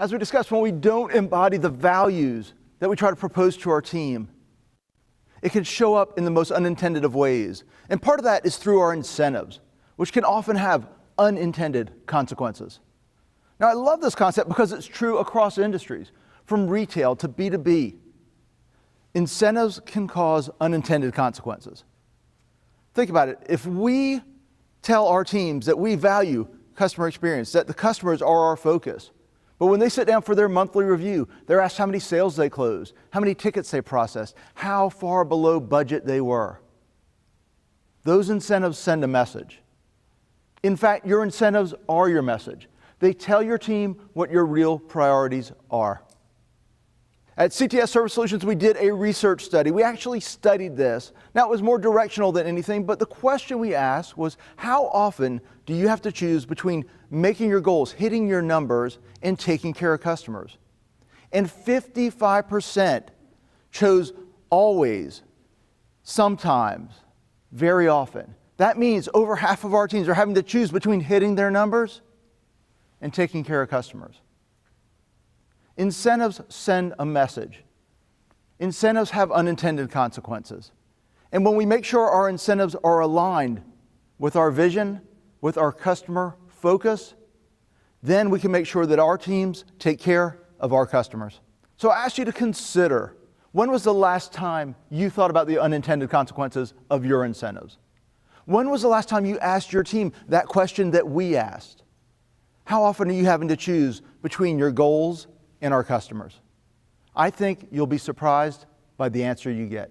As we discussed, when we don't embody the values that we try to propose to our team, it can show up in the most unintended of ways. And part of that is through our incentives, which can often have unintended consequences. Now, I love this concept because it's true across industries, from retail to B2B. Incentives can cause unintended consequences. Think about it. If we tell our teams that we value customer experience, that the customers are our focus, but when they sit down for their monthly review, they're asked how many sales they closed, how many tickets they processed, how far below budget they were. Those incentives send a message. In fact, your incentives are your message. They tell your team what your real priorities are. At CTS Service Solutions, we did a research study. We actually studied this. Now, it was more directional than anything, but the question we asked was, how often do you have to choose between making your goals, hitting your numbers, and taking care of customers? And 55% chose always, sometimes, very often. That means over half of our teams are having to choose between hitting their numbers and taking care of customers. Incentives send a message. Incentives have unintended consequences. And when we make sure our incentives are aligned with our vision, with our customer focus, then we can make sure that our teams take care of our customers. So I ask you to consider, when was the last time you thought about the unintended consequences of your incentives? When was the last time you asked your team that question that we asked? How often are you having to choose between your goals and our customers? I think you'll be surprised by the answer you get.